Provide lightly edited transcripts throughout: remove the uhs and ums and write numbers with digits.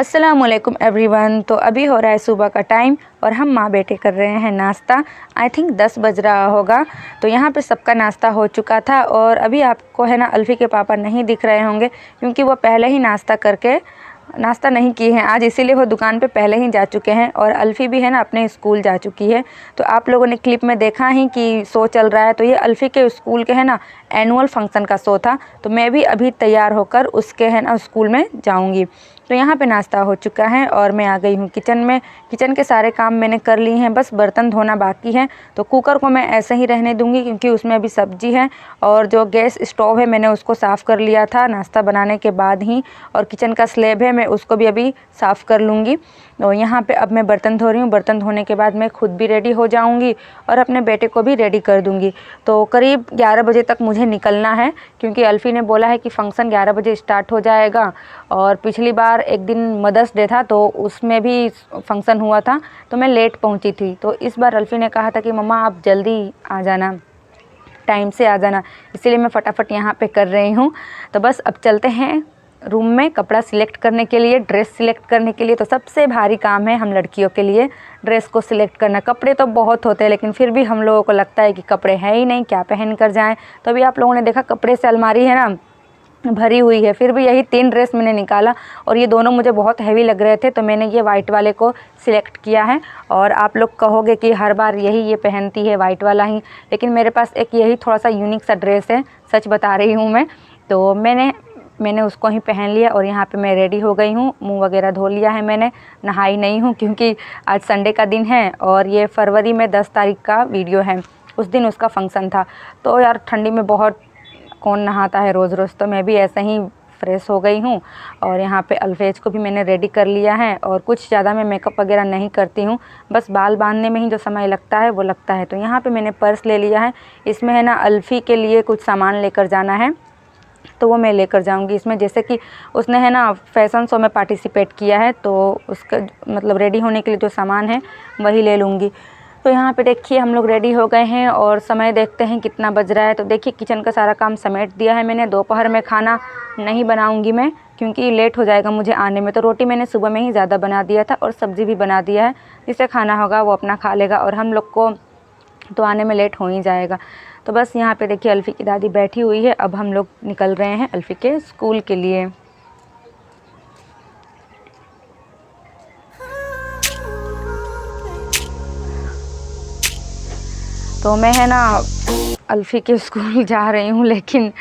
अस्सलामुअलैकुम एवरीवन। तो अभी हो रहा है सुबह का टाइम और हम माँ बेटे कर रहे हैं नाश्ता। आई थिंक 10 बज रहा होगा। तो यहाँ पे सबका नाश्ता हो चुका था और अभी आपको है ना अल्फ़ी के पापा नहीं दिख रहे होंगे क्योंकि वो पहले ही नाश्ता नहीं किए हैं आज, इसीलिए वो दुकान पे पहले ही जा चुके हैं और अल्फ़ी भी है ना अपने स्कूल जा चुकी है। तो आप लोगों ने क्लिप में देखा ही कि शो चल रहा है, तो ये अल्फ़ी के स्कूल के है ना एनुअल फंक्शन का शो था। तो मैं भी अभी तैयार होकर उसके है ना स्कूल में जाऊंगी। तो यहाँ पे नाश्ता हो चुका है और मैं आ गई हूँ किचन में। किचन के सारे काम मैंने कर लिए हैं, बस बर्तन धोना बाकी है। तो कुकर को मैं ऐसे ही रहने दूँगी क्योंकि उसमें अभी सब्जी है और जो गैस स्टोव है मैंने उसको साफ़ कर लिया था नाश्ता बनाने के बाद ही, और किचन का स्लैब है मैं उसको भी अभी साफ़ कर लूँगी। और यहाँ पे अब मैं बर्तन धो रही हूँ। बर्तन धोने के बाद मैं खुद भी रेडी हो जाऊँगी और अपने बेटे को भी रेडी कर दूँगी। तो करीब 11 बजे तक मुझे निकलना है क्योंकि अल्फ़ी ने बोला है कि फ़ंक्शन 11 बजे स्टार्ट हो जाएगा। और पिछली बार एक दिन मदर्स डे था तो उसमें भी फंक्शन हुआ था तो मैं लेट पहुंची थी। तो इस बार अल्फ़ी ने कहा था कि मम्मा आप जल्दी आ जाना, टाइम से आ जाना, इसीलिए मैं फटाफट यहाँ पे कर रही हूँ। तो बस अब चलते हैं रूम में कपड़ा सिलेक्ट करने के लिए, ड्रेस सिलेक्ट करने के लिए। तो सबसे भारी काम है हम लड़कियों के लिए ड्रेस को सिलेक्ट करना। कपड़े तो बहुत होते हैं लेकिन फिर भी हम लोगों को लगता है कि कपड़े हैं ही नहीं, क्या पहन कर जाएं। तो अभी आप लोगों ने देखा कपड़े से अलमारी है ना भरी हुई है, फिर भी यही 3 ड्रेस मैंने निकाला और ये दोनों मुझे बहुत हैवी लग रहे थे तो मैंने ये वाइट वाले को सिलेक्ट किया है। और आप लोग कहोगे कि हर बार यही ये पहनती है वाइट वाला ही, लेकिन मेरे पास एक यही थोड़ा सा यूनिक सा ड्रेस है, सच बता रही हूँ मैं। तो मैंने उसको ही पहन लिया और यहाँ पे मैं रेडी हो गई हूँ। मुंह वगैरह धो लिया है मैंने, नहाई नहीं हूँ क्योंकि आज संडे का दिन है और ये फरवरी में 10 तारीख का वीडियो है, उस दिन उसका फंक्शन था। तो यार ठंडी में बहुत कौन नहाता है रोज़ रोज़, तो मैं भी ऐसे ही फ्रेश हो गई हूँ। और यहाँ पे अल्फेज को भी मैंने रेडी कर लिया है और कुछ ज़्यादा मैं मेकअप वगैरह नहीं करती हूँ, बस बाल बांधने में ही जो समय लगता है वो लगता है। तो यहाँ पे मैंने पर्स ले लिया है, इसमें है ना अल्फ़ी के लिए कुछ सामान लेकर जाना है तो वो मैं लेकर जाऊंगी इसमें। जैसे कि उसने है ना फैशन शो में पार्टिसिपेट किया है तो उसका मतलब रेडी होने के लिए जो सामान है वही ले लूँगी। तो यहाँ पे देखिए हम लोग रेडी हो गए हैं और समय देखते हैं कितना बज रहा है। तो देखिए किचन का सारा काम समेट दिया है मैंने। दोपहर में खाना नहीं बनाऊंगी मैं क्योंकि लेट हो जाएगा मुझे आने में। तो रोटी मैंने सुबह में ही ज़्यादा बना दिया था और सब्ज़ी भी बना दिया है, जिसे खाना होगा वो अपना खा लेगा और हम लोग को तो आने में लेट हो ही जाएगा। तो बस यहाँ पे देखिए अल्फ़ी की दादी बैठी हुई है। अब हम लोग निकल रहे हैं अल्फ़ी के स्कूल के लिए। तो मैं है ना अल्फ़ी के स्कूल जा रही हूँ, लेकिन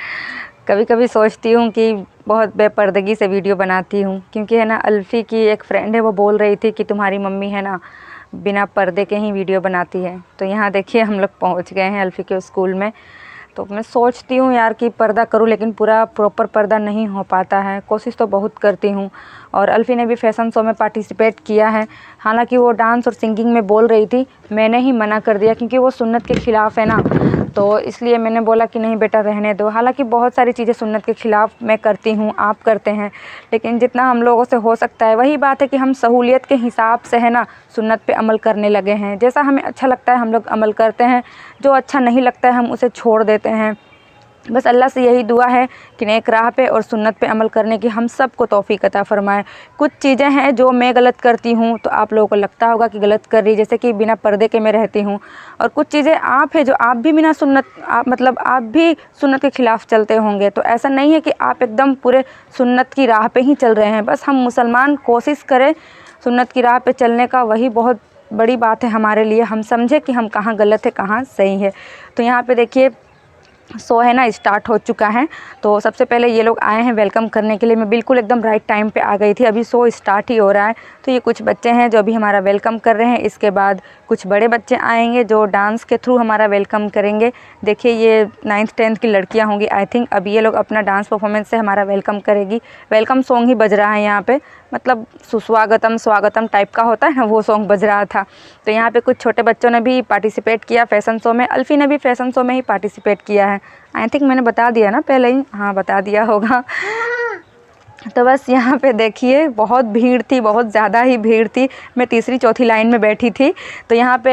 कभी कभी सोचती हूँ कि बहुत बेपर्दगी से वीडियो बनाती हूँ क्योंकि है ना अल्फ़ी की एक फ्रेंड है वो बोल रही थी कि तुम्हारी मम्मी है ना बिना पर्दे के ही वीडियो बनाती है। तो यहाँ देखिए हम लोग पहुँच गए हैं अल्फ़ी के स्कूल में। तो मैं सोचती हूँ यार कि पर्दा करूँ लेकिन पूरा प्रॉपर पर्दा नहीं हो पाता है, कोशिश तो बहुत करती हूँ। और अल्फ़ी ने भी फैशन शो में पार्टिसिपेट किया है, हालांकि वो डांस और सिंगिंग में बोल रही थी, मैंने ही मना कर दिया क्योंकि वो सुन्नत के ख़िलाफ़ है ना, तो इसलिए मैंने बोला कि नहीं बेटा रहने दो। हालांकि बहुत सारी चीज़ें सुन्नत के ख़िलाफ़ मैं करती हूँ, आप करते हैं, लेकिन जितना हम लोगों से हो सकता है, वही बात है कि हम सहूलियत के हिसाब से है ना सुन्नत पे अमल करने लगे हैं। जैसा हमें अच्छा लगता है हम लोग अमल करते हैं, जो अच्छा नहीं लगता है हम उसे छोड़ देते हैं। बस अल्लाह से यही दुआ है कि नेक राह पे और सुन्नत पे अमल करने की हम सबको तौफीक अता फ़रमाए। कुछ चीज़ें हैं जो मैं गलत करती हूँ तो आप लोगों को लगता होगा कि गलत कर रही, जैसे कि बिना पर्दे के मैं रहती हूँ। और कुछ चीज़ें आप हैं जो आप भी बिना सुन्नत आप भी सुन्नत के ख़िलाफ़ चलते होंगे। तो ऐसा नहीं है कि आप एकदम पूरे सुन्नत की राह पे ही चल रहे हैं। बस हम मुसलमान कोशिश करें सुन्नत की राह पे चलने का, वही बहुत बड़ी बात है हमारे लिए। हम समझे कि हम कहाँ गलत है कहाँ सही है। तो यहाँ पे देखिए शो है ना स्टार्ट हो चुका है। तो सबसे पहले ये लोग आए हैं वेलकम करने के लिए। मैं बिल्कुल एकदम राइट टाइम पे आ गई थी, अभी शो स्टार्ट ही हो रहा है। तो ये कुछ बच्चे हैं जो अभी हमारा वेलकम कर रहे हैं, इसके बाद कुछ बड़े बच्चे आएंगे जो डांस के थ्रू हमारा वेलकम करेंगे। देखिए ये 9th 10th की लड़कियां होंगी आई थिंक। अब ये लोग अपना डांस परफॉर्मेंस से हमारा वेलकम करेगी। वेलकम सॉन्ग ही बज रहा है यहाँ पे, मतलब सुस्वागतम स्वागतम टाइप का होता है ना, वो सॉन्ग बज रहा था। तो यहाँ पे कुछ छोटे बच्चों ने भी पार्टिसिपेट किया फ़ैशन शो में। अल्फ़ी ने भी फ़ैशन शो में ही पार्टिसिपेट किया है। आई थिंक मैंने बता दिया ना पहले ही, हाँ बता दिया होगा। तो बस यहाँ पे देखिए बहुत भीड़ थी, बहुत ज़्यादा ही भीड़ थी। मैं तीसरी चौथी लाइन में बैठी थी। तो यहाँ पे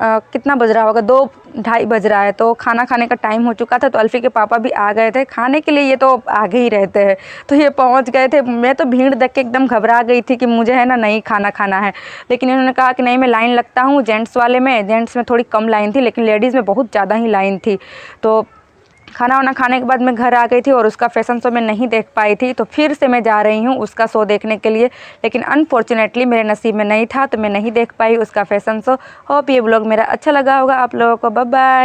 कितना बज रहा होगा, 2-2:30 बज रहा है। तो खाना खाने का टाइम हो चुका था। तो अल्फ़ी के पापा भी आ गए थे खाने के लिए, ये तो आगे ही रहते हैं। तो ये पहुँच गए थे। मैं तो भीड़ देख के एकदम घबरा गई थी कि मुझे है ना नहीं खाना खाना है। लेकिन इन्होंने कहा कि नहीं, मैं लाइन लगता हूँ जेंट्स वाले में। जेंट्स में थोड़ी कम लाइन थी, लेकिन लेडीज़ में बहुत ज़्यादा ही लाइन थी। तो खाना वाना खाने के बाद मैं घर आ गई थी और उसका फ़ैशन शो मैं नहीं देख पाई थी। तो फिर से मैं जा रही हूँ उसका शो देखने के लिए, लेकिन अनफॉर्चुनेटली मेरे नसीब में नहीं था, तो मैं नहीं देख पाई उसका फ़ैशन शो। होप ये ब्लॉग मेरा अच्छा लगा होगा आप लोगों को। Bye bye.